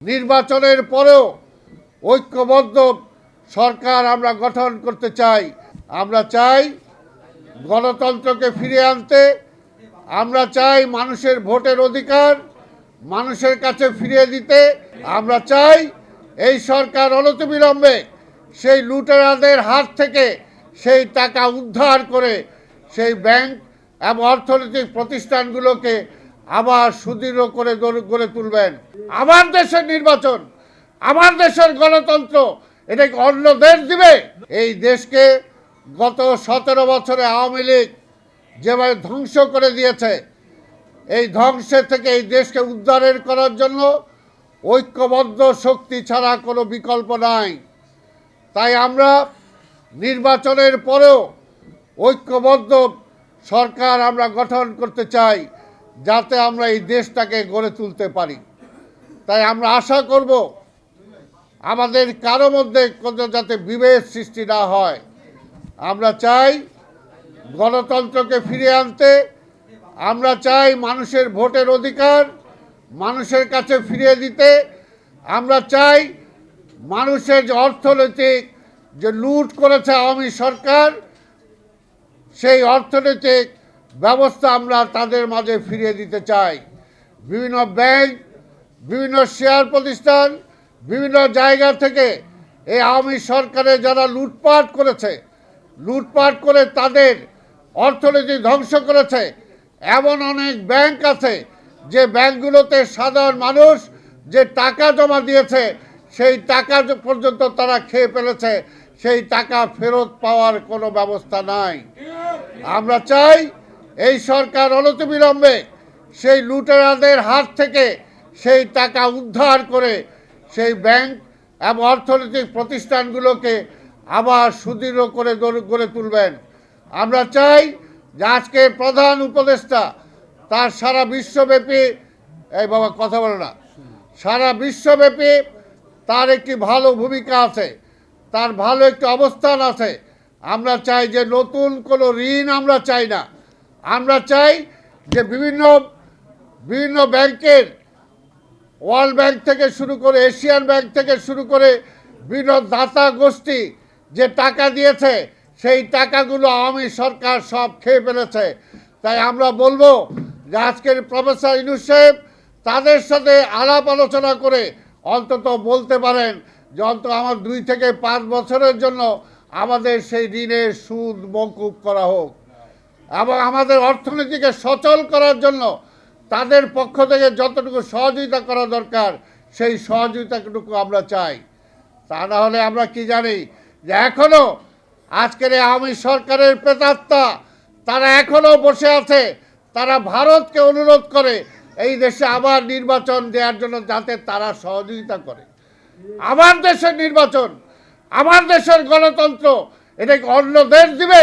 নির্বাচনের পরেও ঐক্যবদ্ধ সরকার আমরা গঠন করতে চাই। আমরা চাই গণতন্ত্রকে ফিরিয়ে আনতে, আমরা চাই মানুষের ভোটের অধিকার মানুষের কাছে ফিরিয়ে দিতে, আমরা চাই এই সরকার অনতিবিলম্বে সেই লুটেরাদের হাত থেকে সেই টাকা উদ্ধার করে সেই ব্যাংক এবং অর্থনৈতিক প্রতিষ্ঠানগুলোকে আবার সুদৃঢ় করে গড়ে তুলবেন। আমার দেশের নির্বাচন, আমার দেশের গণতন্ত্র, এটাকে অন্য দেশ দিবে? এই দেশকে গত 17 বছরে আওয়ামী লীগ যেভাবে ধ্বংস করে দিয়েছে, এই ধ্বংসের থেকে এই দেশকে উদ্ধারের করার জন্য ঐক্যবদ্ধ শক্তি ছাড়া কোনো বিকল্প নাই। তাই আমরা নির্বাচনের পরেও ঐক্যবদ্ধ সরকার আমরা গঠন করতে চাই, যাতে আমরা এই দেশটাকে গড়ে তুলতে পারি। তাই আমরা আশা করব আমাদের কারো মধ্যে কোনো যাতে বিভেদ সৃষ্টি না হয়। আমরা চাই গণতন্ত্রকে ফিরিয়ে আনতে, আমরা চাই মানুষের ভোটের অধিকার মানুষের কাছে ফিরিয়ে দিতে, আমরা চাই মানুষের যে অর্থনৈতিক যে লুট করেছে আওয়ামী সরকার, সেই অর্থনৈতিক ব্যবস্থা আমরা তাদের মাঝে ফিরিয়ে দিতে চাই। বিভিন্ন ব্যাংক, বিভিন্ন শেয়ার প্রতিষ্ঠান, বিভিন্ন জায়গা থেকে এই আওয়ামী সরকারে যারা লুটপাট করেছে, লুটপাট করে তাদের অর্থনীতি ধ্বংস করেছে, এমন অনেক ব্যাংক আছে যে ব্যাংকগুলোতে সাধারণ মানুষ যে টাকা জমা দিয়েছে সেই টাকা পর্যন্ত তারা খেয়ে ফেলেছে, সেই টাকা ফেরত পাওয়ার কোনো ব্যবস্থা নাই। আমরা চাই এই সরকার অনতিবিলম্বে সেই লুটেরাদের হাত থেকে সেই টাকা উদ্ধার করে সেই ব্যাংক এবং অর্থনৈতিক প্রতিষ্ঠানগুলোকে আবার সুদৃঢ় করে গড়ে তুলবেন। আমরা চাই যে আজকে প্রধান উপদেষ্টা তার সারা বিশ্বব্যাপী, এই বাবা কথা বলে না, সারা বিশ্বব্যাপী তার একটি ভালো ভূমিকা আছে, তার ভালো একটি অবস্থান আছে। আমরা চাই যে নতুন কোনো ঋণ আমরা চাই না। আমরা চাই যে বিভিন্ন ব্যাংকের, ওয়ার্ল্ড ব্যাংক থেকে শুরু করে এশিয়ান ব্যাংক থেকে শুরু করে বিভিন্ন দাতা গোষ্ঠী যে টাকা দিয়েছে সেই টাকাগুলো আওয়ামী সরকার সব খেয়ে ফেলেছে। তাই আমরা বলবো যে আজকের প্রফেসর ইউনূস সাহেব তাদের সাথে আলাপ আলোচনা করে অন্তত বলতে পারেন যে অন্তত আমার 2 থেকে 5 বছরের জন্য আমাদের সেই ঋণের সুদ মওকুফ করা হোক, এবং আমাদের অর্থনীতিকে সচল করার জন্য তাদের পক্ষ থেকে যতটুকু সহযোগিতা করা দরকার সেই সহযোগিতাটুকু আমরা চাই। তা না হলে আমরা কি জানি যে এখনও আজকের এই আওয়ামী সরকারের প্রেতাত্মা তারা এখনও বসে আছে, তারা ভারতকে অনুরোধ করে এই দেশে আবার নির্বাচন দেওয়ার জন্য যাতে তারা সহযোগিতা করে। আমার দেশের নির্বাচন, আমার দেশের গণতন্ত্র, এটাকে অন্য দেশ দিবে?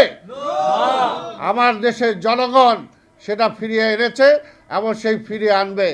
আমার দেশের জনগণ সেটা ফিরিয়ে এনেছে এবং সেই ফিরিয়ে আনবে।